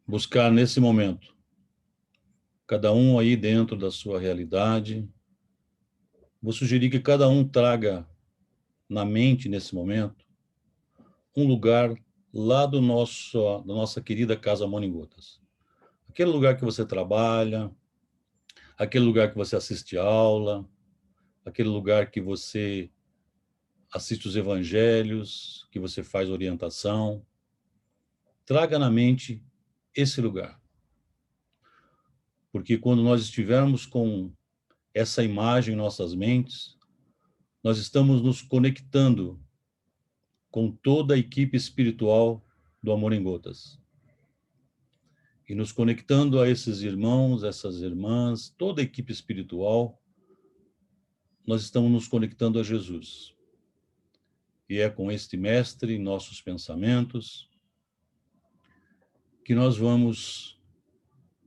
buscar nesse momento, cada um aí dentro da sua realidade. Vou sugerir que cada um traga na mente, nesse momento, um lugar lá da nossa querida Casa Moringotas. Aquele lugar que você trabalha, aquele lugar que você assiste aula, aquele lugar que você assiste os evangelhos, que você faz orientação. Traga na mente esse lugar. Porque quando nós estivermos com essa imagem em nossas mentes, nós estamos nos conectando com toda a equipe espiritual do Amor em Gotas. E nos conectando a esses irmãos, essas irmãs, toda a equipe espiritual, nós estamos nos conectando a Jesus. E é com este mestre em nossos pensamentos que nós vamos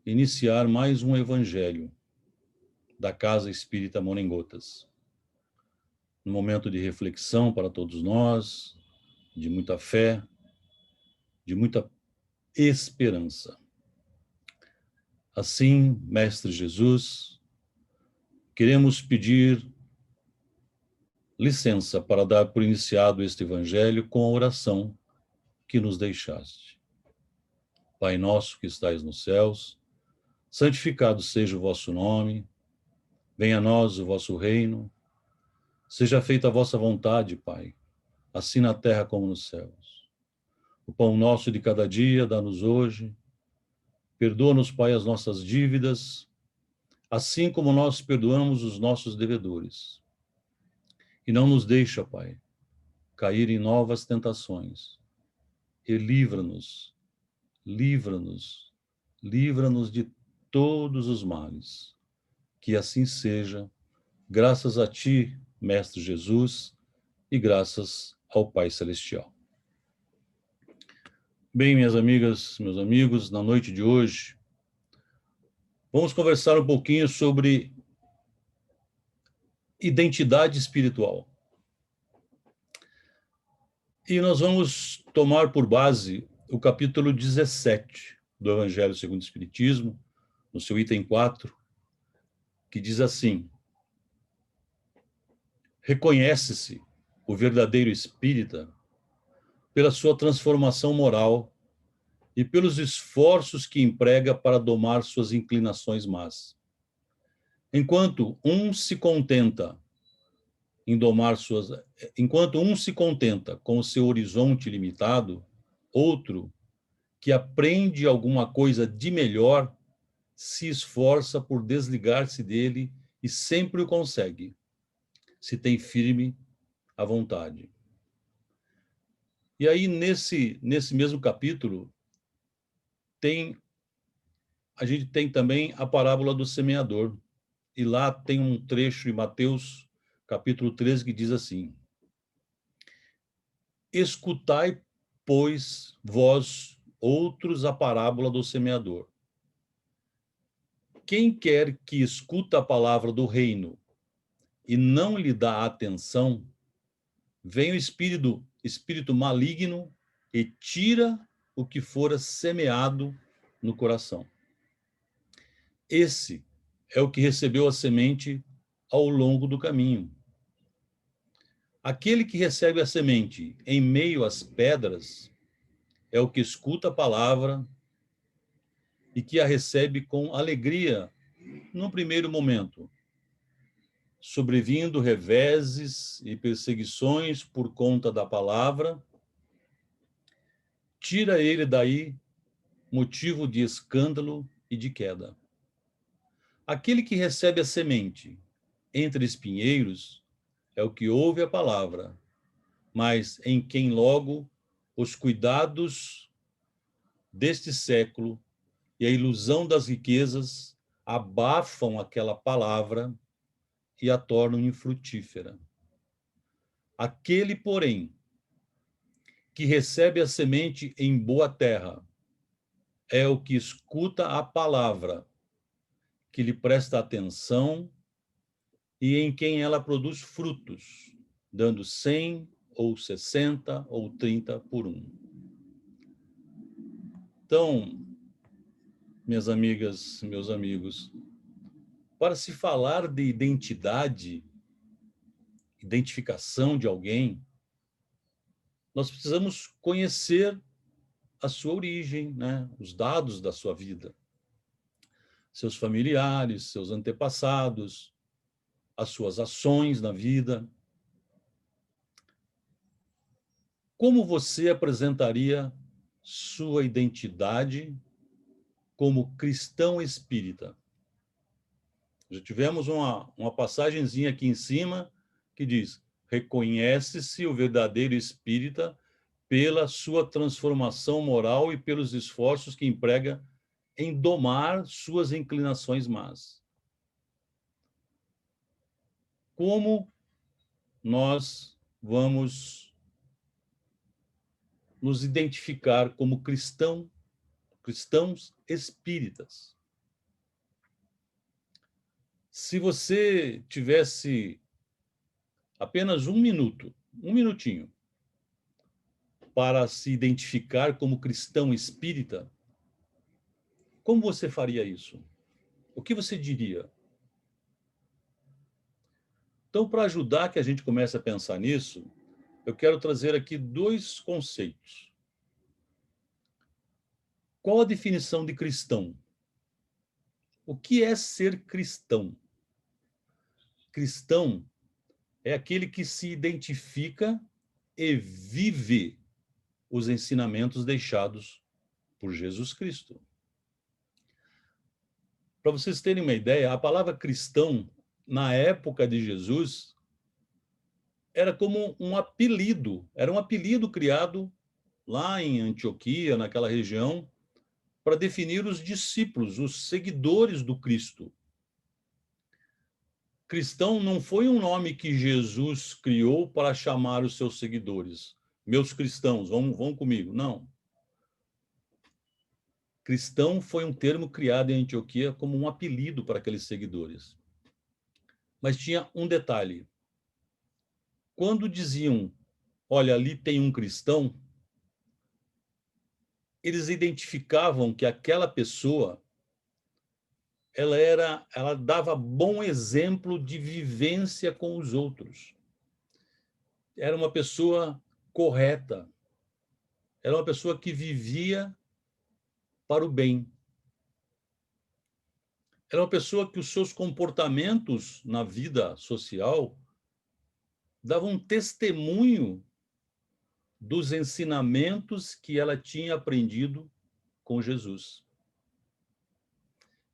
iniciar mais um evangelho da Casa Espírita Amor em Gotas. Um momento de reflexão para todos nós, de muita fé, de muita esperança. Assim, Mestre Jesus, queremos pedir licença para dar por iniciado este evangelho com a oração que nos deixaste. Pai nosso que estais nos céus, santificado seja o vosso nome, venha a nós o vosso reino, seja feita a vossa vontade, Pai, assim na terra como nos céus. O pão nosso de cada dia dá-nos hoje, perdoa-nos, Pai, as nossas dívidas, assim como nós perdoamos os nossos devedores. E não nos deixa, Pai, cair em novas tentações. E livra-nos, livra-nos, livra-nos de todos os males. Que assim seja, graças a Ti, Mestre Jesus, e graças ao Pai Celestial. Bem, minhas amigas, meus amigos, na noite de hoje, vamos conversar um pouquinho sobre identidade espiritual. E nós vamos tomar por base o capítulo 17 do Evangelho segundo o Espiritismo, no seu item 4, que diz assim: reconhece-se o verdadeiro espírita pela sua transformação moral e pelos esforços que emprega para domar suas inclinações más. Enquanto um se contenta com o seu horizonte limitado, outro que aprende alguma coisa de melhor se esforça por desligar-se dele e sempre o consegue, se tem firme a vontade. E aí, nesse mesmo capítulo, a gente tem também a parábola do semeador. E lá tem um trecho em Mateus, capítulo 13, que diz assim: escutai, pois, vós outros a parábola do semeador. Quem quer que escuta a palavra do reino e não lhe dá atenção, vem o espírito maligno e tira o que fora semeado no coração. Esse é o que recebeu a semente ao longo do caminho. Aquele que recebe a semente em meio às pedras é o que escuta a palavra e que a recebe com alegria no primeiro momento, sobrevindo reveses e perseguições por conta da palavra, tira ele daí motivo de escândalo e de queda. Aquele que recebe a semente entre espinheiros é o que ouve a palavra, mas em quem logo os cuidados deste século e a ilusão das riquezas abafam aquela palavra e a tornam infrutífera. Aquele, porém, que recebe a semente em boa terra é o que escuta a palavra, que lhe presta atenção e em quem ela produz frutos, dando 100 ou 60 ou 30 por um. Então, minhas amigas, meus amigos, para se falar de identidade, identificação de alguém, nós precisamos conhecer a sua origem, né? Os dados da sua vida, seus familiares, seus antepassados, as suas ações na vida. Como você apresentaria sua identidade como cristão espírita? Já tivemos uma passagenzinha aqui em cima que diz: reconhece-se o verdadeiro espírita pela sua transformação moral e pelos esforços que emprega em domar suas inclinações más. Como nós vamos nos identificar como cristãos espíritas? Se você tivesse apenas um minutinho, para se identificar como cristão espírita, como você faria isso? O que você diria? Então, para ajudar que a gente comece a pensar nisso, eu quero trazer aqui dois conceitos. Qual a definição de cristão? O que é ser cristão? Cristão é aquele que se identifica e vive os ensinamentos deixados por Jesus Cristo. Para vocês terem uma ideia, a palavra cristão, na época de Jesus, era como um apelido, era um apelido criado lá em Antioquia, naquela região, para definir os discípulos, os seguidores do Cristo. Cristão não foi um nome que Jesus criou para chamar os seus seguidores. Meus cristãos, vão comigo. Não. Cristão foi um termo criado em Antioquia como um apelido para aqueles seguidores. Mas tinha um detalhe. Quando diziam, olha, ali tem um cristão, eles identificavam que aquela pessoa ela dava bom exemplo de vivência com os outros. Era uma pessoa correta. Era uma pessoa que vivia para o bem. Era uma pessoa que os seus comportamentos na vida social davam um testemunho dos ensinamentos que ela tinha aprendido com Jesus.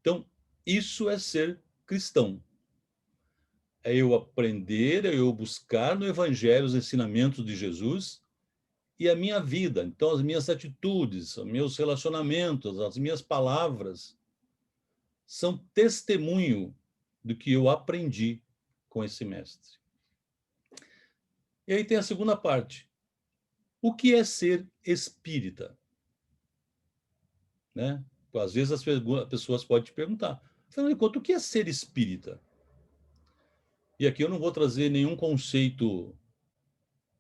Então, isso é ser cristão. É eu aprender, é eu buscar no Evangelho os ensinamentos de Jesus e a minha vida. Então, as minhas atitudes, os meus relacionamentos, as minhas palavras são testemunho do que eu aprendi com esse mestre. E aí tem a segunda parte. O que é ser espírita? Né? Às vezes as pessoas podem te perguntar, afinal de contas, o que é ser espírita? E aqui eu não vou trazer nenhum conceito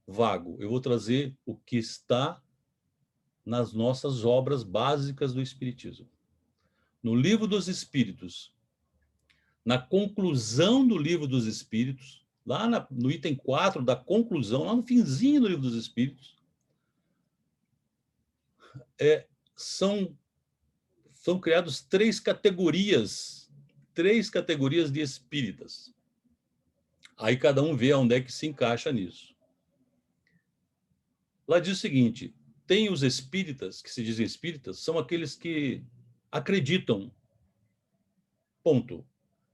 vago, eu vou trazer o que está nas nossas obras básicas do Espiritismo. No Livro dos Espíritos, na conclusão do Livro dos Espíritos, lá no item 4 da conclusão, lá no finzinho do Livro dos Espíritos, são criadas três categorias de espíritas. Aí cada um vê onde é que se encaixa nisso. Lá diz o seguinte, tem os espíritas, que se dizem espíritas, são aqueles que acreditam, ponto.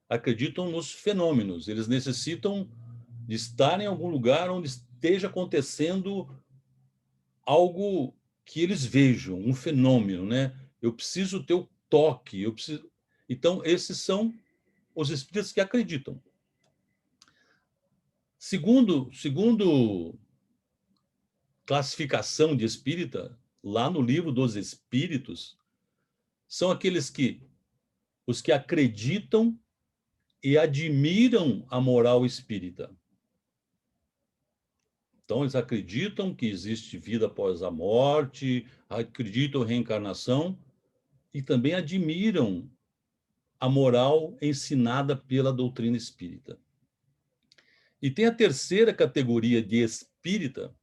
Acreditam nos fenômenos, eles necessitam de estar em algum lugar onde esteja acontecendo algo que eles vejam, um fenômeno, né? Eu preciso ter o toque, eu preciso... Então, esses são os espíritas que acreditam. Segundo classificação de espírita, lá no Livro dos Espíritos, são os que acreditam e admiram a moral espírita. Então, eles acreditam que existe vida após a morte, acreditam em reencarnação e também admiram a moral ensinada pela doutrina espírita. E tem a terceira categoria de espírita,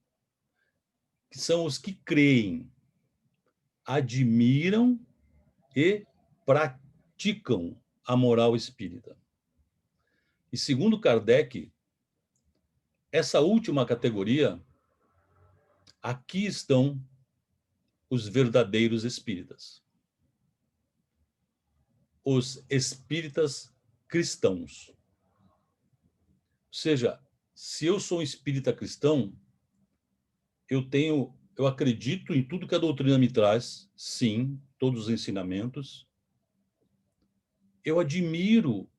que são os que creem, admiram e praticam a moral espírita. E segundo Kardec, essa última categoria, aqui estão os verdadeiros espíritas. Os espíritas cristãos. Ou seja, se eu sou um espírita cristão, eu acredito em tudo que a doutrina me traz, sim, todos os ensinamentos. Eu admiro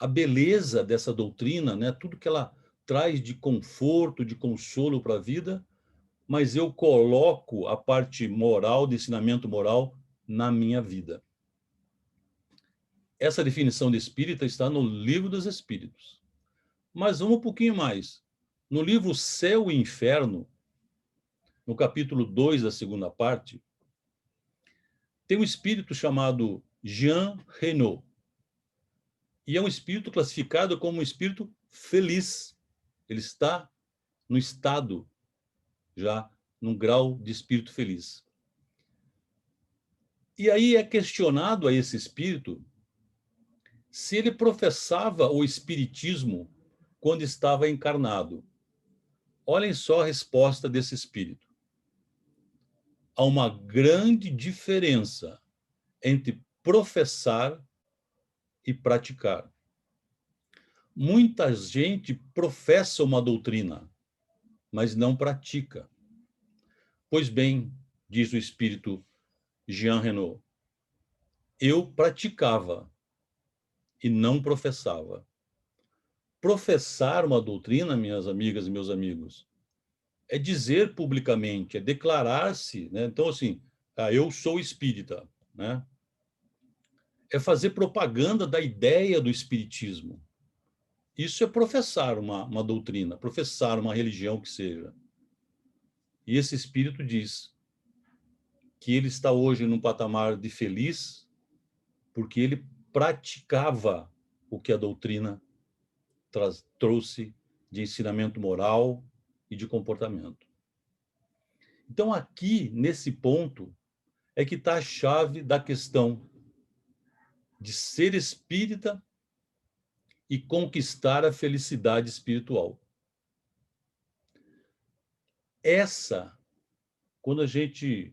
a beleza dessa doutrina, né? Tudo que ela traz de conforto, de consolo para a vida, mas eu coloco a parte moral, de ensinamento moral, na minha vida. Essa definição de espírita está no Livro dos Espíritos. Mas vamos um pouquinho mais. No livro Céu e Inferno, no capítulo 2 da segunda parte, tem um espírito chamado Jean Renaud. E é um espírito classificado como um espírito feliz. Ele está no estado, já num grau de espírito feliz. E aí é questionado a esse espírito se ele professava o espiritismo quando estava encarnado. Olhem só a resposta desse espírito. Há uma grande diferença entre professar e praticar. Muita gente professa uma doutrina, mas não pratica. Pois bem, diz o espírito Jean Renaud, eu praticava e não professava. Professar uma doutrina, minhas amigas e meus amigos, é dizer publicamente, é declarar-se, né? Então, assim, eu sou espírita, né? É fazer propaganda da ideia do espiritismo. Isso é professar uma doutrina, professar uma religião que seja. E esse espírito diz que ele está hoje num patamar de feliz porque ele praticava o que a doutrina trouxe de ensinamento moral e de comportamento. Então, aqui, nesse ponto, é que está a chave da questão de ser espírita e conquistar a felicidade espiritual. Essa, quando a gente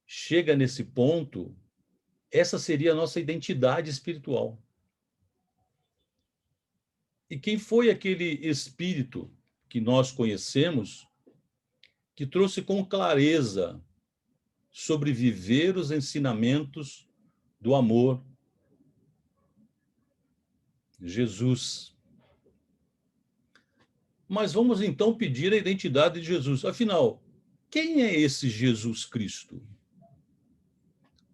chega nesse ponto, essa seria a nossa identidade espiritual. E quem foi aquele espírito que nós conhecemos que trouxe com clareza sobre viver os ensinamentos do amor? Jesus. Mas vamos então pedir a identidade de Jesus. Afinal, quem é esse Jesus Cristo?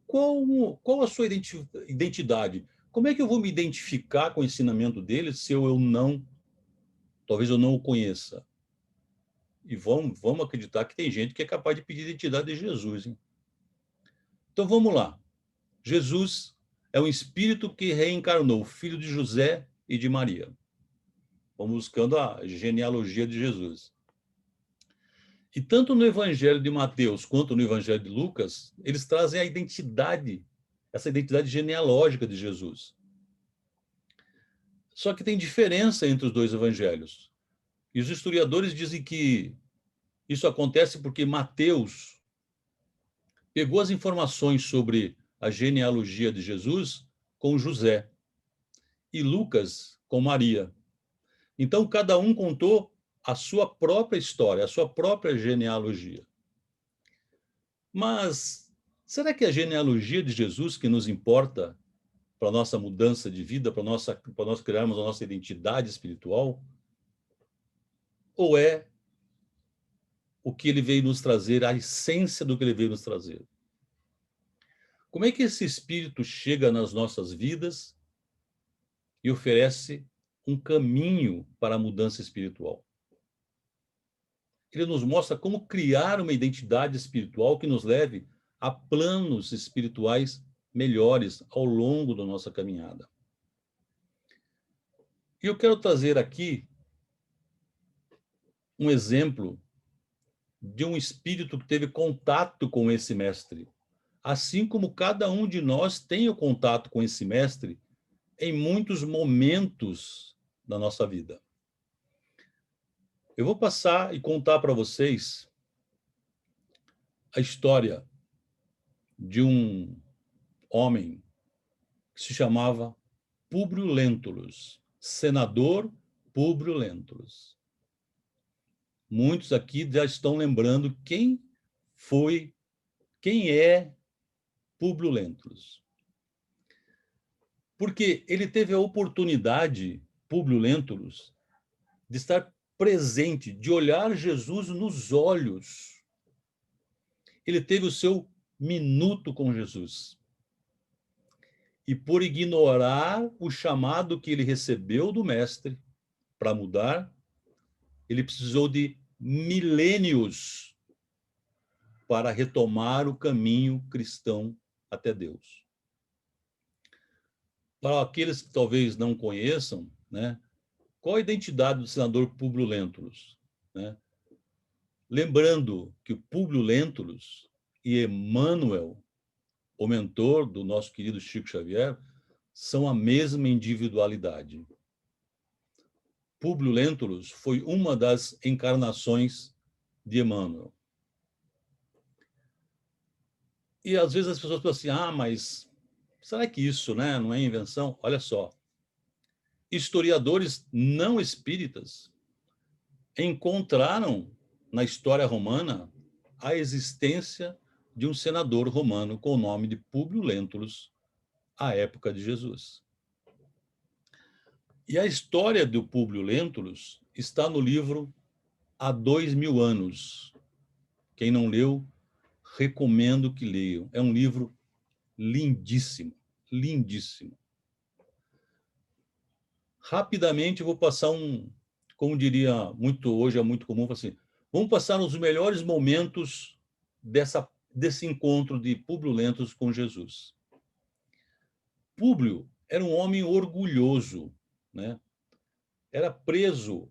Qual a sua identidade? Como é que eu vou me identificar com o ensinamento dele se talvez eu não o conheça? E vamos acreditar que tem gente que é capaz de pedir a identidade de Jesus, hein? Então vamos lá. Jesus é um espírito que reencarnou, filho de José e de Maria. Vamos buscando a genealogia de Jesus. E tanto no Evangelho de Mateus quanto no Evangelho de Lucas, eles trazem a identidade, essa identidade genealógica de Jesus. Só que tem diferença entre os dois evangelhos. E os historiadores dizem que isso acontece porque Mateus pegou as informações sobre a genealogia de Jesus com José e Lucas com Maria. Então, cada um contou a sua própria história, a sua própria genealogia. Mas será que é a genealogia de Jesus que nos importa para a nossa mudança de vida, para nós criarmos a nossa identidade espiritual? Ou é o que ele veio nos trazer, a essência do que ele veio nos trazer? Como é que esse espírito chega nas nossas vidas e oferece um caminho para a mudança espiritual? ele nos mostra como criar uma identidade espiritual que nos leve a planos espirituais melhores ao longo da nossa caminhada. E eu quero trazer aqui um exemplo de um espírito que teve contato com esse mestre, assim como cada um de nós tem o contato com esse mestre em muitos momentos da nossa vida. Eu vou passar e contar para vocês a história de um homem que se chamava Públio Lentulus, senador Públio Lentulus. Muitos aqui já estão lembrando quem é Públio Lentulus. Porque ele teve a oportunidade, Públio Lentulus, de estar presente, de olhar Jesus nos olhos. Ele teve o seu minuto com Jesus. E por ignorar o chamado que ele recebeu do mestre para mudar, ele precisou de milênios para retomar o caminho cristão até Deus. Para aqueles que talvez não conheçam, né, qual a identidade do senador Públio Lentulus? Né? Lembrando que o Públio Lentulus e Emmanuel, o mentor do nosso querido Chico Xavier, são a mesma individualidade. Públio Lentulus foi uma das encarnações de Emmanuel. E às vezes as pessoas pensam assim, mas será que isso, né, não é invenção? Olha só, historiadores não espíritas encontraram na história romana a existência de um senador romano com o nome de Públio Lentulus à época de Jesus. E a história do Públio Lentulus está no livro Há 2000 anos. Quem não leu, recomendo que leiam. É um livro lindíssimo, lindíssimo. Rapidamente, eu vou passar como diria muito hoje, é muito comum, assim, vamos passar os melhores momentos desse encontro de Públio Lentulus com Jesus. Públio era um homem orgulhoso, né? Era preso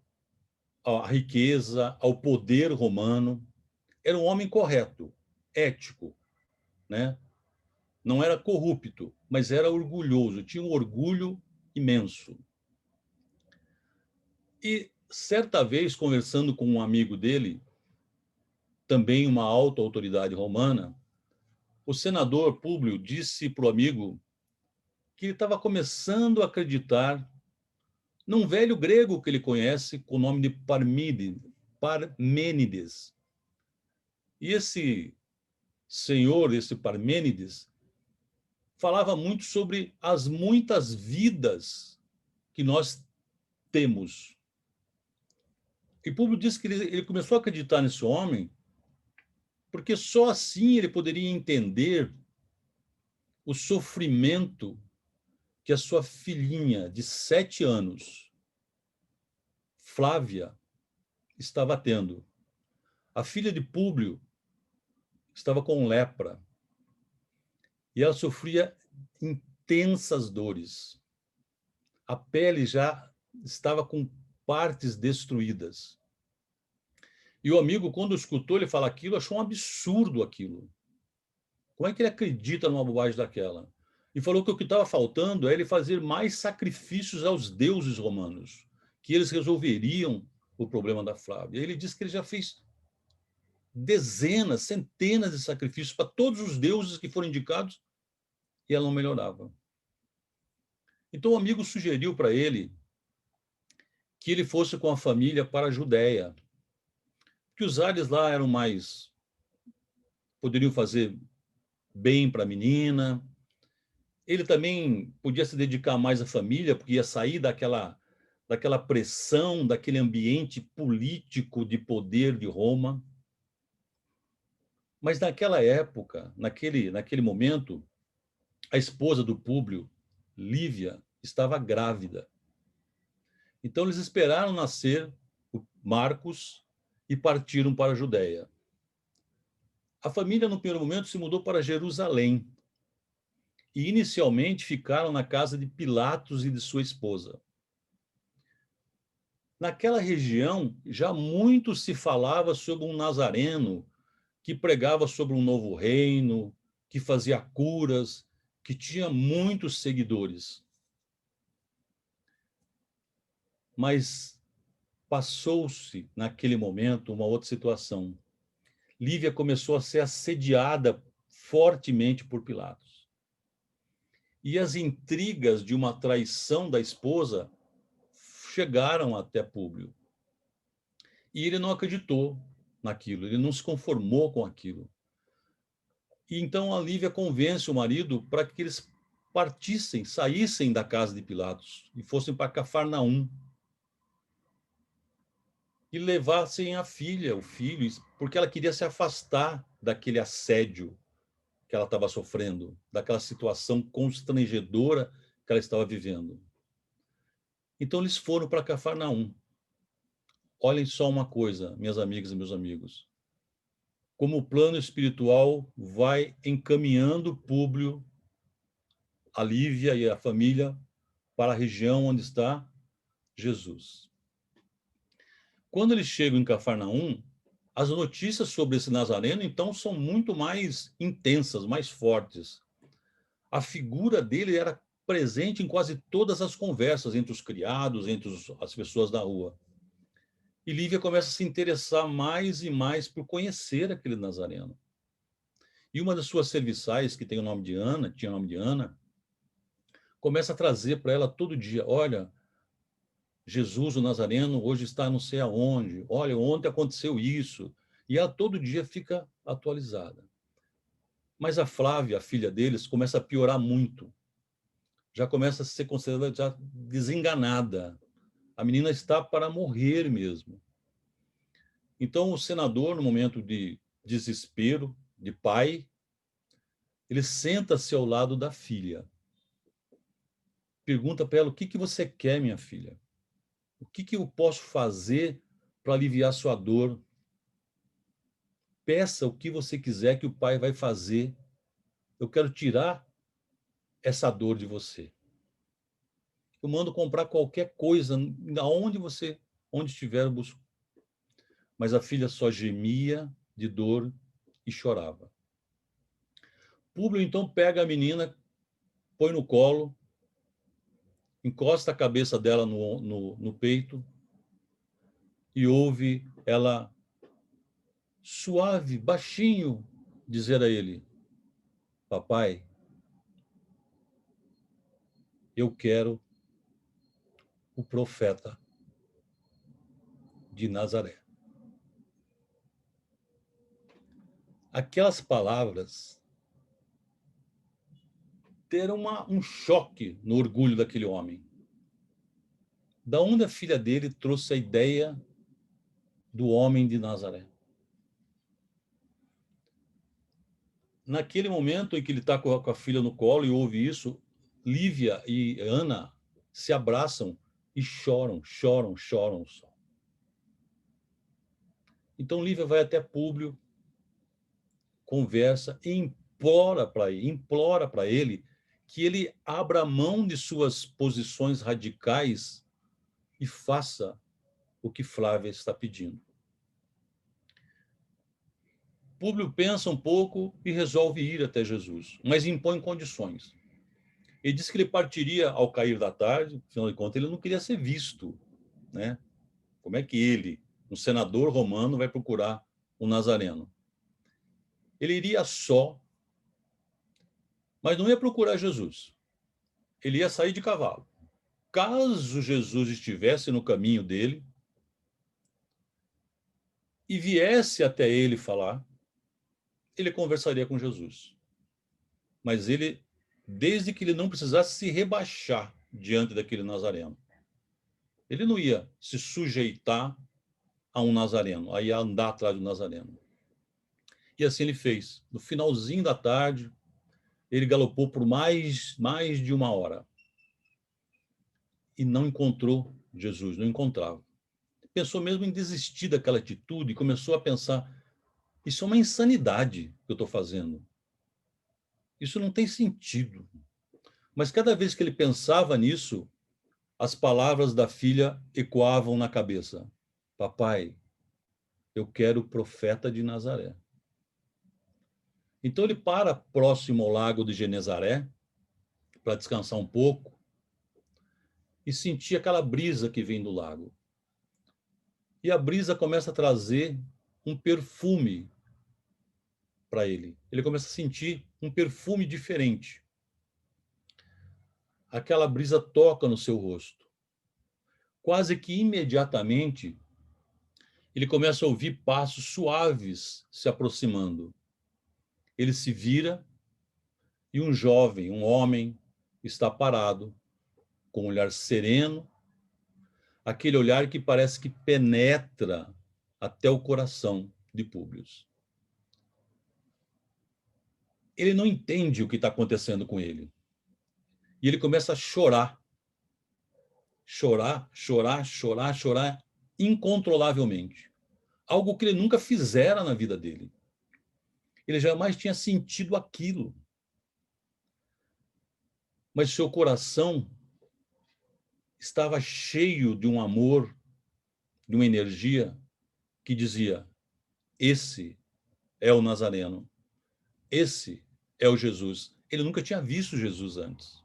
à riqueza, ao poder romano. Era um homem correto, ético, né? Não era corrupto, mas era orgulhoso, tinha um orgulho imenso. E certa vez, conversando com um amigo dele, também uma alta autoridade romana, o senador Públio disse para o amigo que ele estava começando a acreditar num velho grego que ele conhece com o nome de Parmênides. E esse senhor, esse Parmênides, falava muito sobre as muitas vidas que nós temos. E Públio disse que ele começou a acreditar nesse homem porque só assim ele poderia entender o sofrimento que a sua filhinha de 7 anos, Flávia, estava tendo. A filha de Públio estava com lepra e ela sofria intensas dores. A pele já estava com partes destruídas. E o amigo, quando escutou ele falar aquilo, achou um absurdo aquilo. Como é que ele acredita numa bobagem daquela? E falou que o que estava faltando é ele fazer mais sacrifícios aos deuses romanos, que eles resolveriam o problema da Flávia. Ele disse que ele já fez dezenas, centenas de sacrifícios para todos os deuses que foram indicados e ela não melhorava. Então o amigo sugeriu para ele que ele fosse com a família para a Judéia, que os ares lá eram mais, poderiam fazer bem para a menina. Ele também podia se dedicar mais à família, porque ia sair daquela pressão, daquele ambiente político de poder de Roma. Mas naquela época, naquele momento, a esposa do Públio, Lívia, estava grávida. Então eles esperaram nascer o Marcos e partiram para a Judéia. A família, no primeiro momento, se mudou para Jerusalém e inicialmente ficaram na casa de Pilatos e de sua esposa. Naquela região, já muito se falava sobre um nazareno que pregava sobre um novo reino, que fazia curas, que tinha muitos seguidores. Mas passou-se, naquele momento, uma outra situação. Lívia começou a ser assediada fortemente por Pilatos. E as intrigas de uma traição da esposa chegaram até Públio. E ele não acreditou naquilo, ele não se conformou com aquilo. E então a Lívia convence o marido para que eles partissem, saíssem da casa de Pilatos e fossem para Cafarnaum. E levassem a filha, o filho, porque ela queria se afastar daquele assédio que ela estava sofrendo, daquela situação constrangedora que ela estava vivendo. Então eles foram para Cafarnaum. Olhem só uma coisa, minhas amigas e meus amigos. Como o plano espiritual vai encaminhando Públio, a Lívia e a família para a região onde está Jesus. Quando eles chegam em Cafarnaum, as notícias sobre esse Nazareno, então, são muito mais intensas, mais fortes. A figura dele era presente em quase todas as conversas entre os criados, entre as pessoas da rua. E Lívia começa a se interessar mais e mais por conhecer aquele Nazareno. E uma das suas serviçais, que tem o nome de Ana, tinha o nome de Ana, começa a trazer para ela todo dia: olha, Jesus, o Nazareno, hoje está não sei aonde. Olha, ontem aconteceu isso. E ela todo dia fica atualizada. Mas a Flávia, a filha deles, começa a piorar muito. Já começa a ser considerada já desenganada. A menina está para morrer mesmo. Então, o senador, no momento de desespero, de pai, ele senta-se ao lado da filha. Pergunta para ela: o que você quer, minha filha? O que eu posso fazer para aliviar sua dor? Peça o que você quiser que o pai vai fazer. Eu quero tirar essa dor de você. Eu mando comprar qualquer coisa, onde estiver, busco. Mas a filha só gemia de dor e chorava. Públio então pega a menina, põe no colo, encosta a cabeça dela no peito e ouve ela suave, baixinho, dizer a ele: papai, eu quero o profeta de Nazaré. Aquelas palavras deram um choque no orgulho daquele homem. Da onde a filha dele trouxe a ideia do homem de Nazaré? Naquele momento em que ele está com a filha no colo e ouve isso, Lívia e Ana se abraçam e choram, choram, choram. Então Lívia vai até Públio, conversa e implora para ele que ele abra mão de suas posições radicais e faça o que Flávia está pedindo. Públio pensa um pouco e resolve ir até Jesus, mas impõe condições. Ele disse que ele partiria ao cair da tarde, afinal de contas, ele não queria ser visto, né? Como é que ele, um senador romano, vai procurar um nazareno? Ele iria só, mas não ia procurar Jesus. Ele ia sair de cavalo. Caso Jesus estivesse no caminho dele e viesse até ele falar, ele conversaria com Jesus. Mas ele, desde que ele não precisasse se rebaixar diante daquele nazareno. Ele não ia se sujeitar a um nazareno, a ia andar atrás do nazareno. E assim ele fez. No finalzinho da tarde, ele galopou por mais de uma hora. E não encontrou Jesus, não encontrava. pensou mesmo em desistir daquela atitude e começou a pensar: isso é uma insanidade que eu estou fazendo. Isso não tem sentido. Mas cada vez que ele pensava nisso, as palavras da filha ecoavam na cabeça: papai, eu quero o profeta de Nazaré. Então ele para próximo ao lago de Genezaré para descansar um pouco e sentir aquela brisa que vem do lago. E a brisa começa a trazer um perfume para ele. Ele começa a sentir um perfume diferente. Aquela brisa toca no seu rosto. Quase que imediatamente, ele começa a ouvir passos suaves se aproximando. Ele se vira e um jovem, um homem, está parado, com um olhar sereno, aquele olhar que parece que penetra até o coração de Públio. Ele não entende o que está acontecendo com ele. E ele começa a chorar. Chorar, chorar, chorar, chorar incontrolavelmente. Algo que ele nunca fizera na vida dele. Ele jamais tinha sentido aquilo. Mas seu coração estava cheio de um amor, de uma energia que dizia: esse é o Nazareno. Esse é o Jesus. Ele nunca tinha visto Jesus antes.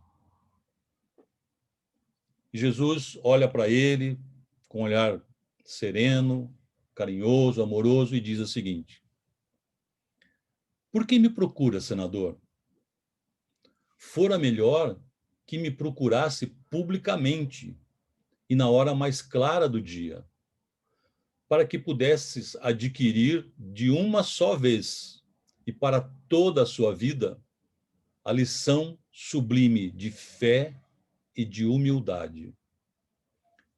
Jesus olha para ele com um olhar sereno, carinhoso, amoroso e diz o seguinte: por que me procura, senador? Fora melhor que me procurasse publicamente e na hora mais clara do dia, para que pudesses adquirir de uma só vez e para toda a sua vida a lição sublime de fé e de humildade.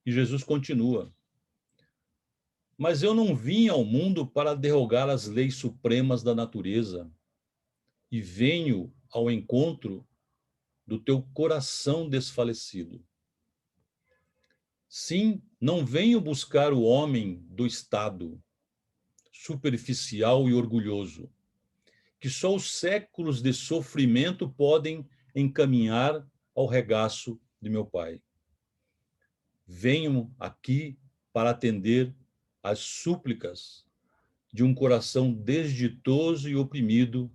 E Jesus continua: mas eu não vim ao mundo para derrogar as leis supremas da natureza, e venho ao encontro do teu coração desfalecido. Sim, não venho buscar o homem do estado, superficial e orgulhoso, que só os séculos de sofrimento podem encaminhar ao regaço de meu Pai. Venho aqui para atender às súplicas de um coração desditoso e oprimido,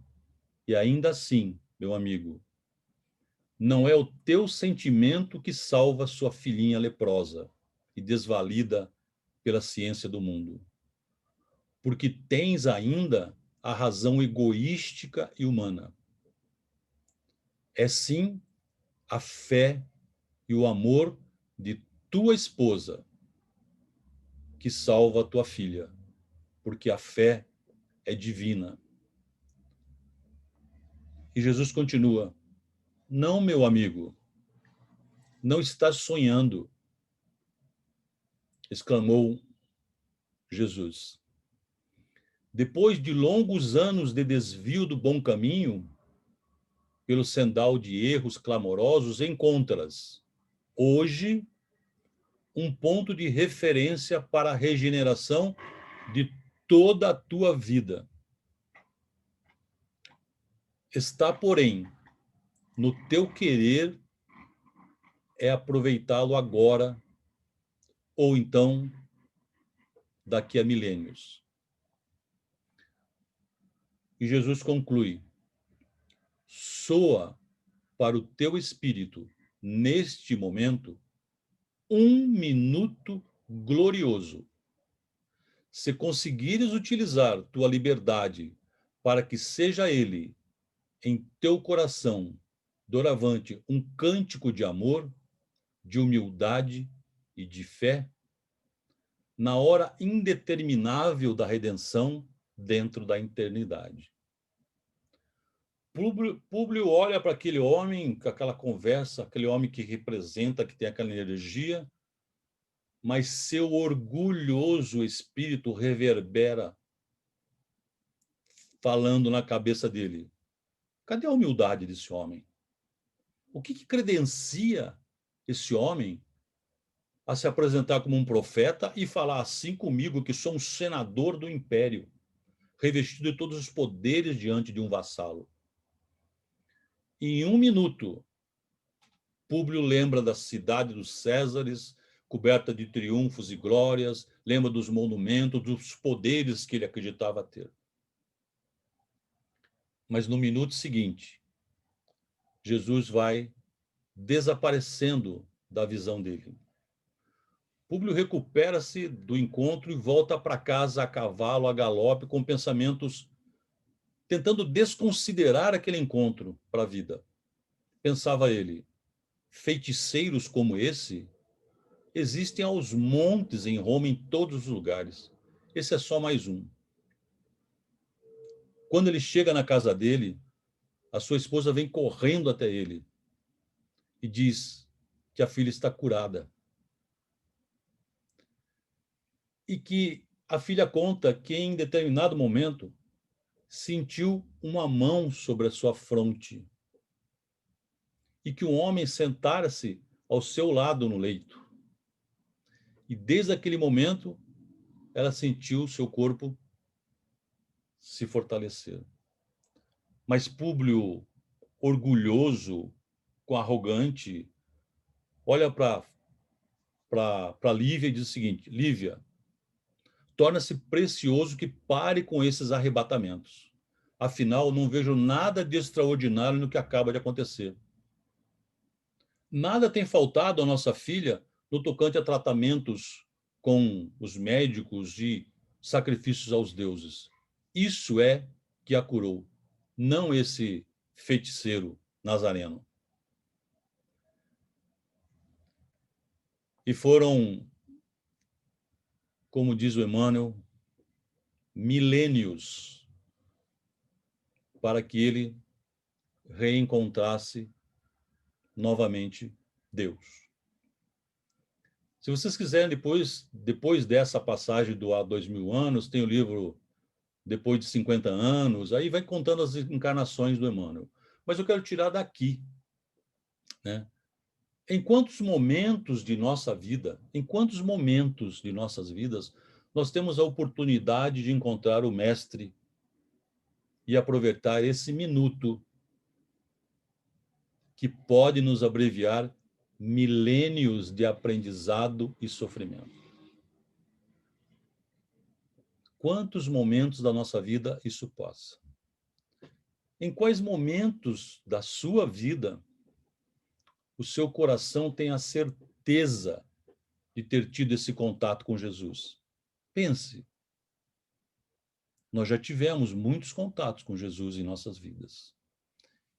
e ainda assim, meu amigo, não é o teu sentimento que salva sua filhinha leprosa e desvalida pela ciência do mundo, porque tens ainda a razão egoística e humana. É sim a fé e o amor de tua esposa que salva a tua filha, porque a fé é divina. E Jesus continua: não, meu amigo, não estás sonhando, exclamou Jesus. Depois de longos anos de desvio do bom caminho, pelo sendal de erros clamorosos, encontras hoje um ponto de referência para a regeneração de toda a tua vida. Está, porém, no teu querer é aproveitá-lo agora ou então daqui a milênios. E Jesus conclui: soa para o teu espírito, neste momento, um minuto glorioso. Se conseguires utilizar tua liberdade para que seja ele, em teu coração, doravante, um cântico de amor, de humildade e de fé, na hora indeterminável da redenção dentro da eternidade. Públio olha para aquele homem, com aquela conversa, aquele homem que representa, que tem aquela energia, mas seu orgulhoso espírito reverbera, falando na cabeça dele: cadê a humildade desse homem? O que credencia esse homem a se apresentar como um profeta e falar assim comigo, que sou um senador do império, revestido de todos os poderes diante de um vassalo. Em 1 minuto, Públio lembra da cidade dos Césares, coberta de triunfos e glórias, lembra dos monumentos, dos poderes que ele acreditava ter. Mas no minuto seguinte, Jesus vai desaparecendo da visão dele. Públio recupera-se do encontro e volta para casa a cavalo, a galope, com pensamentos tentando desconsiderar aquele encontro para a vida. Pensava ele, feiticeiros como esse existem aos montes em Roma, em todos os lugares. Esse é só mais um. Quando ele chega na casa dele, a sua esposa vem correndo até ele e diz que a filha está curada. E que a filha conta que em determinado momento sentiu uma mão sobre a sua fronte e que um homem sentara-se ao seu lado no leito. E desde aquele momento, ela sentiu seu corpo se fortalecer. Mas Públio, orgulhoso, arrogante, olha para Lívia e diz o seguinte: Lívia, torna-se precioso que pare com esses arrebatamentos. Afinal, não vejo nada de extraordinário no que acaba de acontecer. Nada tem faltado à nossa filha no tocante a tratamentos com os médicos e sacrifícios aos deuses. Isso é que a curou, não esse feiticeiro nazareno. E foram, como diz o Emmanuel, milênios para que ele reencontrasse novamente Deus. Se vocês quiserem, depois dessa passagem do há 2000 anos, tem o livro Depois de 50 anos, aí vai contando as encarnações do Emmanuel. Mas eu quero tirar daqui, né? Em quantos momentos de nossa vida, em quantos momentos de nossas vidas, nós temos a oportunidade de encontrar o Mestre e aproveitar esse minuto que pode nos abreviar milênios de aprendizado e sofrimento. Quantos momentos da nossa vida isso passa? Em quais momentos da sua vida o seu coração tem a certeza de ter tido esse contato com Jesus? Pense. Nós já tivemos muitos contatos com Jesus em nossas vidas,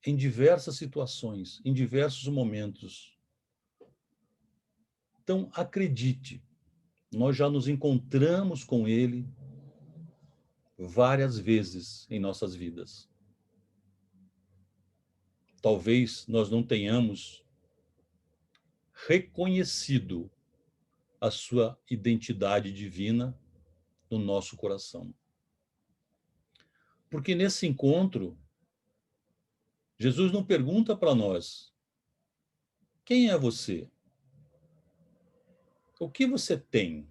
em diversas situações, em diversos momentos. Então, acredite, nós já nos encontramos com Ele várias vezes em nossas vidas. Talvez nós não tenhamos reconhecido a sua identidade divina no nosso coração. Porque nesse encontro, Jesus não pergunta para nós: quem é você? O que você tem?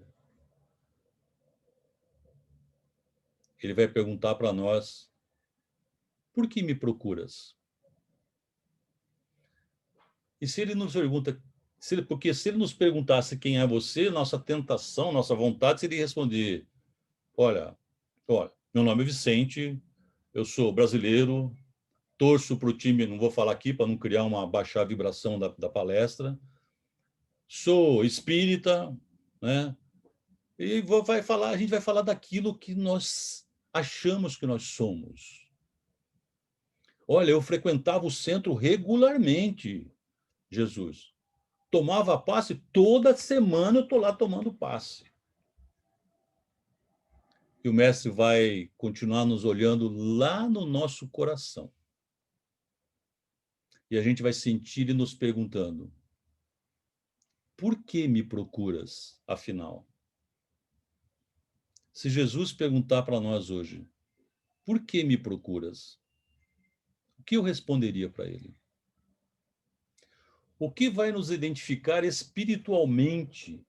Ele vai perguntar para nós: por que me procuras? E se ele nos pergunta, porque se ele nos perguntasse quem é você, nossa tentação, nossa vontade seria responder: olha, meu nome é Vicente, eu sou brasileiro, torço para o time, não vou falar aqui para não criar uma baixa vibração da palestra, sou espírita, né? E a gente vai falar daquilo que nós achamos que nós somos. Olha, eu frequentava o centro regularmente, Jesus. Tomava passe, toda semana eu estou lá tomando passe. E o mestre vai continuar nos olhando lá no nosso coração. E a gente vai sentir ele nos perguntando: por que me procuras, afinal? Se Jesus perguntar para nós hoje: por que me procuras? O que eu responderia para ele? O que vai nos identificar espiritualmente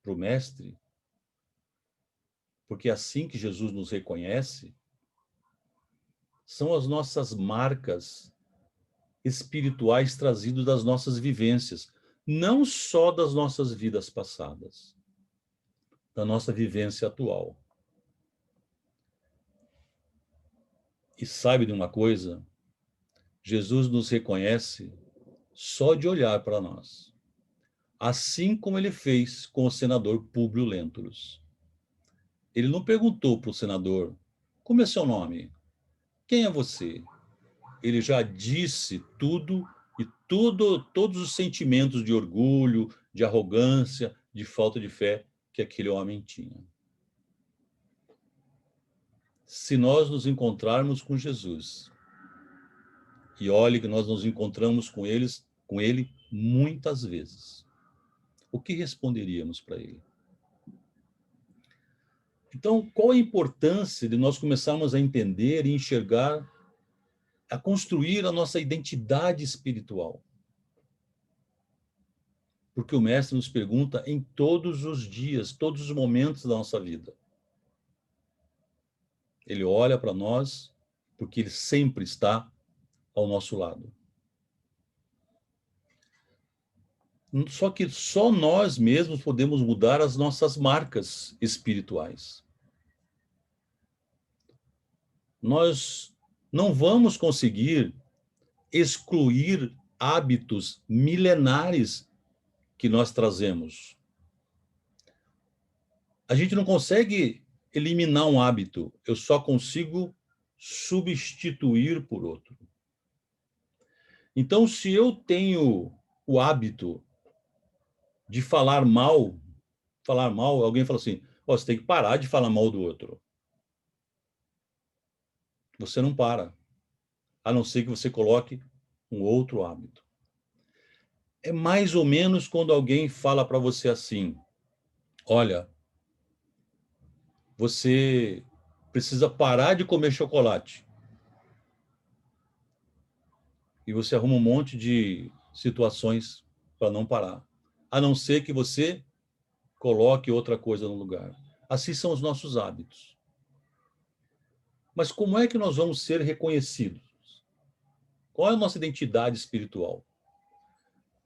para o Mestre, porque é assim que Jesus nos reconhece, são as nossas marcas espirituais trazidas das nossas vivências, não só das nossas vidas passadas, da nossa vivência atual. E sabe de uma coisa? Jesus nos reconhece só de olhar para nós, assim como ele fez com o senador Públio Lentulus. Ele não perguntou para o senador: como é seu nome? Quem é você? Ele já disse tudo e todos os sentimentos de orgulho, de arrogância, de falta de fé que aquele homem tinha. Se nós nos encontrarmos com Jesus, e olhe que nós nos encontramos com ele muitas vezes, o que responderíamos para ele? Então, qual a importância de nós começarmos a entender e enxergar, a construir a nossa identidade espiritual? Porque o Mestre nos pergunta em todos os dias, todos os momentos da nossa vida. Ele olha para nós porque ele sempre está ao nosso lado. Só que só nós mesmos podemos mudar as nossas marcas espirituais. Nós não vamos conseguir excluir hábitos milenares que nós trazemos. A gente não consegue eliminar um hábito, eu só consigo substituir por outro. Então, se eu tenho o hábito de falar mal, alguém fala assim: oh, você tem que parar de falar mal do outro. Você não para, a não ser que você coloque um outro hábito. É mais ou menos quando alguém fala para você assim: olha, você precisa parar de comer chocolate. E você arruma um monte de situações para não parar, a não ser que você coloque outra coisa no lugar. Assim são os nossos hábitos. Mas como é que nós vamos ser reconhecidos? Qual é a nossa identidade espiritual?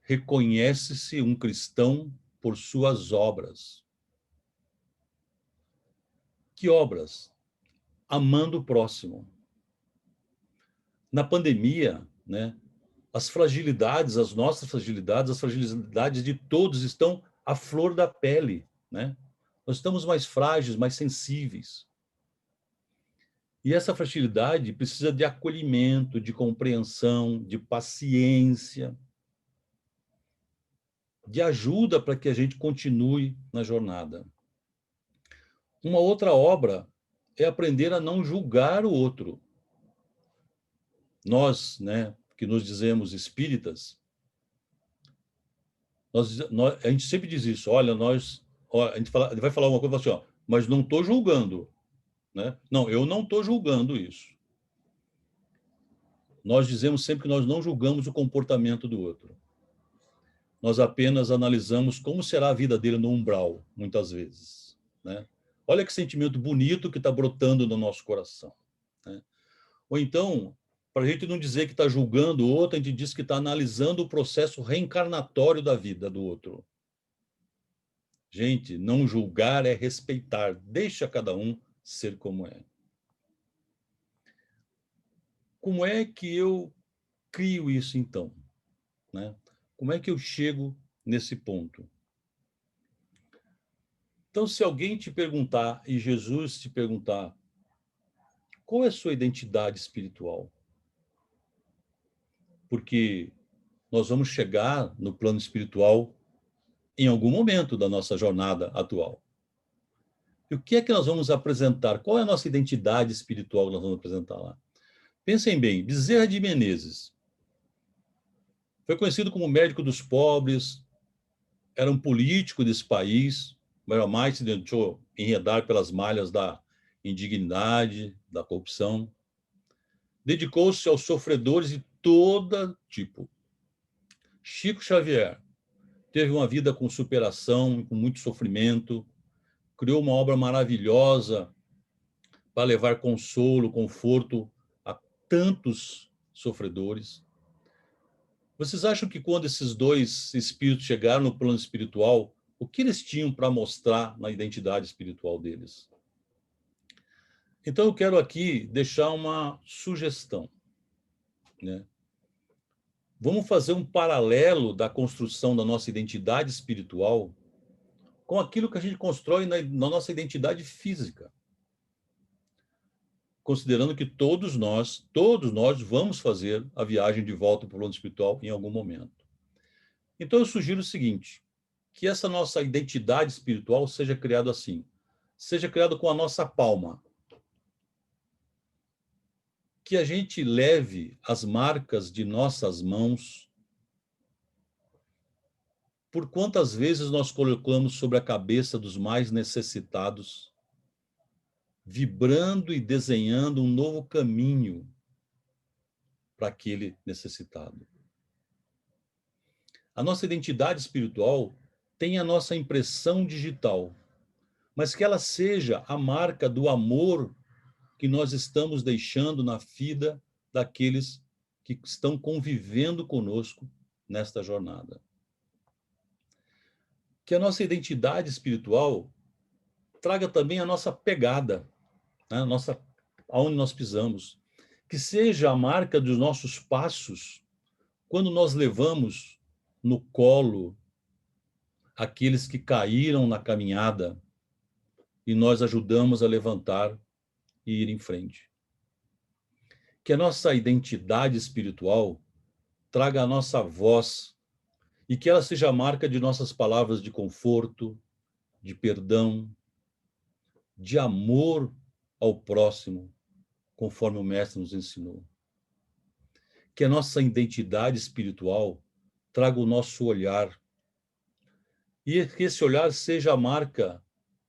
Reconhece-se um cristão por suas obras. Que obras? Amando o próximo. Na pandemia, né, as fragilidades, as nossas fragilidades, as fragilidades de todos estão à flor da pele, né? Nós estamos mais frágeis, mais sensíveis. E essa fragilidade precisa de acolhimento, de compreensão, de paciência, de ajuda para que a gente continue na jornada. Uma outra obra é aprender a não julgar o outro. Nós, né, que nos dizemos espíritas, a gente sempre diz isso: olha, a gente vai falar uma coisa assim, ó, mas não estou julgando, né? Não, eu não estou julgando isso. Nós dizemos sempre que nós não julgamos o comportamento do outro. Nós apenas analisamos como será a vida dele no umbral, muitas vezes, né? Olha que sentimento bonito que está brotando no nosso coração, né? Ou então, para a gente não dizer que está julgando o outro, a gente diz que está analisando o processo reencarnatório da vida do outro. Gente, não julgar é respeitar. Deixa cada um ser como é. Como é que eu crio isso, então, né? Como é que eu chego nesse ponto? Então, se alguém te perguntar, e Jesus te perguntar, qual é a sua identidade espiritual? Porque nós vamos chegar no plano espiritual em algum momento da nossa jornada atual. E o que é que nós vamos apresentar? Qual é a nossa identidade espiritual que nós vamos apresentar lá? Pensem bem, Bezerra de Menezes foi conhecido como médico dos pobres, era um político desse país, mas mais se deixou enredar pelas malhas da indignidade, da corrupção. Dedicou-se aos sofredores de todo tipo. Chico Xavier teve uma vida com superação, com muito sofrimento, criou uma obra maravilhosa para levar consolo, conforto a tantos sofredores. Vocês acham que quando esses dois espíritos chegaram no plano espiritual, o que eles tinham para mostrar na identidade espiritual deles? Então, eu quero aqui deixar uma sugestão, né? Vamos fazer um paralelo da construção da nossa identidade espiritual com aquilo que a gente constrói na nossa identidade física. Considerando que todos nós vamos fazer a viagem de volta para o plano espiritual em algum momento. Então, eu sugiro o seguinte, que essa nossa identidade espiritual seja criada assim, seja criada com a nossa palma, que a gente leve as marcas de nossas mãos por quantas vezes nós colocamos sobre a cabeça dos mais necessitados, vibrando e desenhando um novo caminho para aquele necessitado. A nossa identidade espiritual tem a nossa impressão digital, mas que ela seja a marca do amor que nós estamos deixando na vida daqueles que estão convivendo conosco nesta jornada. Que a nossa identidade espiritual traga também a nossa pegada, né? Aonde nós pisamos. Que seja a marca dos nossos passos quando nós levamos no colo aqueles que caíram na caminhada e nós ajudamos a levantar e ir em frente. Que a nossa identidade espiritual traga a nossa voz e que ela seja a marca de nossas palavras de conforto, de perdão, de amor ao próximo, conforme o Mestre nos ensinou. Que a nossa identidade espiritual traga o nosso olhar e que esse olhar seja a marca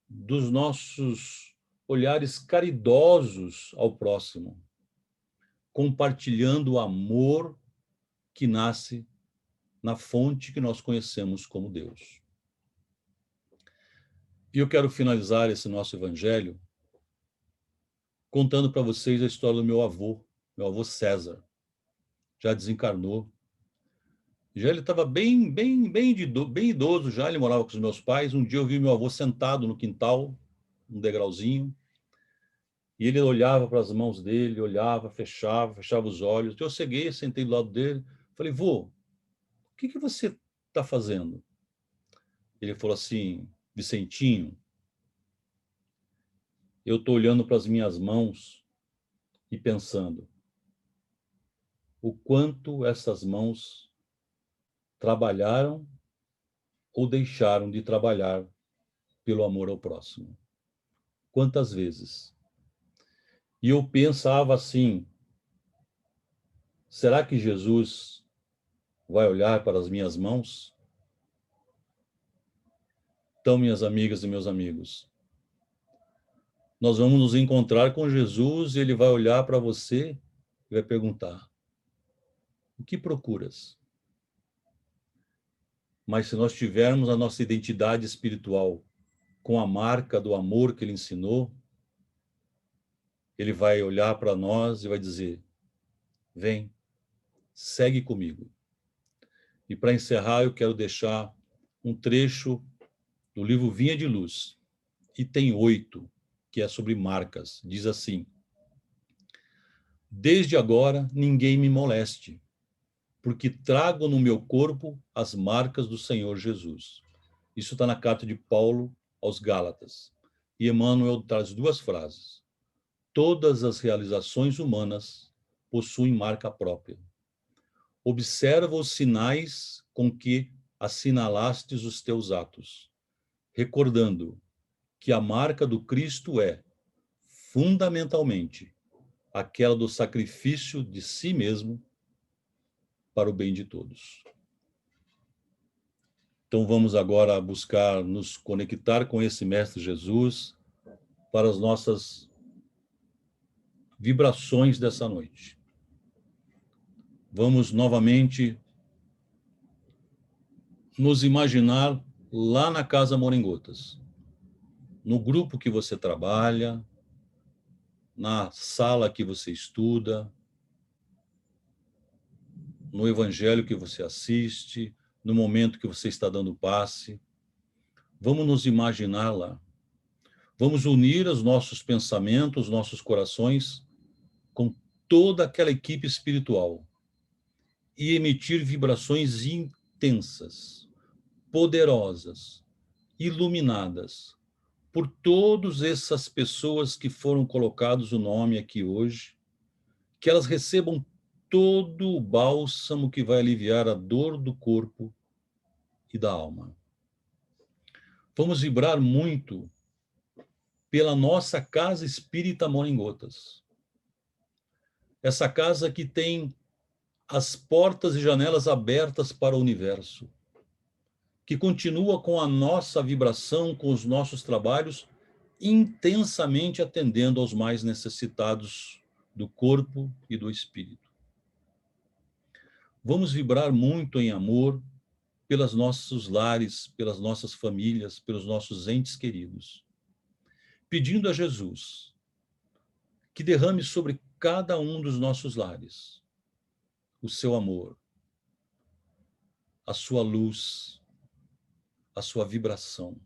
dos nossos olhares caridosos ao próximo, compartilhando o amor que nasce na fonte que nós conhecemos como Deus. E eu quero finalizar esse nosso evangelho contando para vocês a história do meu avô César. Já desencarnou. Já ele estava bem idoso já, ele morava com os meus pais. Um dia eu vi meu avô sentado no quintal, num degrauzinho, e ele olhava para as mãos dele, olhava, fechava os olhos. Então eu cheguei, sentei do lado dele, falei, vô, o que você está fazendo? Ele falou assim, Vicentinho, eu estou olhando para as minhas mãos e pensando o quanto essas mãos trabalharam ou deixaram de trabalhar pelo amor ao próximo. Quantas vezes? E eu pensava assim, será que Jesus vai olhar para as minhas mãos? Então, minhas amigas e meus amigos, nós vamos nos encontrar com Jesus e ele vai olhar para você e vai perguntar, o que procuras? Mas se nós tivermos a nossa identidade espiritual com a marca do amor que ele ensinou, ele vai olhar para nós e vai dizer, vem, segue comigo. E para encerrar, eu quero deixar um trecho do livro Vinha de Luz, item 8, que é sobre marcas. Diz assim, desde agora ninguém me moleste, porque trago no meu corpo as marcas do Senhor Jesus. Isso está na carta de Paulo aos Gálatas. E Emmanuel traz duas frases. Todas as realizações humanas possuem marca própria. Observa os sinais com que assinalastes os teus atos, recordando que a marca do Cristo é, fundamentalmente, aquela do sacrifício de si mesmo para o bem de todos. Então vamos agora buscar nos conectar com esse Mestre Jesus para as nossas vibrações dessa noite. Vamos novamente nos imaginar lá na Casa Amor em Gotas, no grupo que você trabalha, na sala que você estuda, no evangelho que você assiste, no momento que você está dando passe. Vamos nos imaginar lá. Vamos unir os nossos pensamentos, os nossos corações com toda aquela equipe espiritual e emitir vibrações intensas, poderosas, iluminadas por todas essas pessoas que foram colocados o nome aqui hoje, que elas recebam todo o bálsamo que vai aliviar a dor do corpo e da alma. Vamos vibrar muito pela nossa casa espírita Amor em Gotas. Essa casa que tem as portas e janelas abertas para o universo, que continua com a nossa vibração, com os nossos trabalhos, intensamente atendendo aos mais necessitados do corpo e do espírito. Vamos vibrar muito em amor pelos nossos lares, pelas nossas famílias, pelos nossos entes queridos, pedindo a Jesus que derrame sobre cada um dos nossos lares o seu amor, a sua luz, a sua vibração.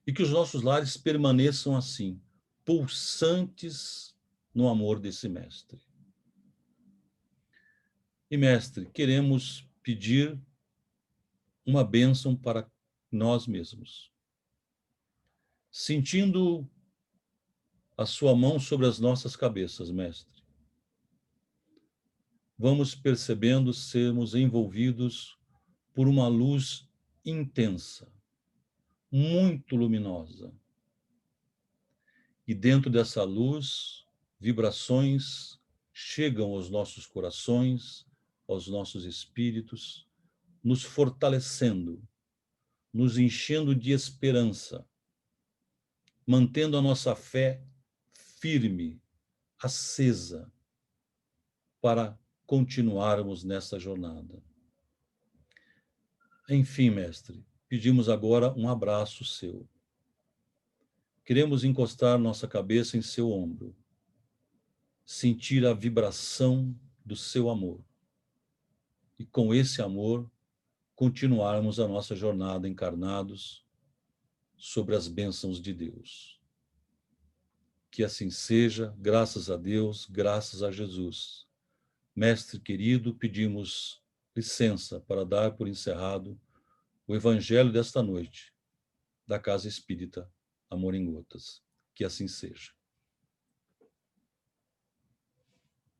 E que os nossos lares permaneçam assim, pulsantes no amor desse mestre. E, mestre, queremos pedir uma bênção para nós mesmos. Sentindo a sua mão sobre as nossas cabeças, mestre, vamos percebendo sermos envolvidos por uma luz intensa, muito luminosa. E dentro dessa luz, vibrações chegam aos nossos corações, aos nossos espíritos, nos fortalecendo, nos enchendo de esperança, mantendo a nossa fé firme, acesa, para continuarmos nessa jornada. Enfim, mestre, pedimos agora um abraço seu. Queremos encostar nossa cabeça em seu ombro, sentir a vibração do seu amor. E com esse amor, continuarmos a nossa jornada encarnados sobre as bênçãos de Deus. Que assim seja, graças a Deus, graças a Jesus. Mestre querido, pedimos licença para dar por encerrado o evangelho desta noite da Casa Espírita Amor em Gotas. Que assim seja.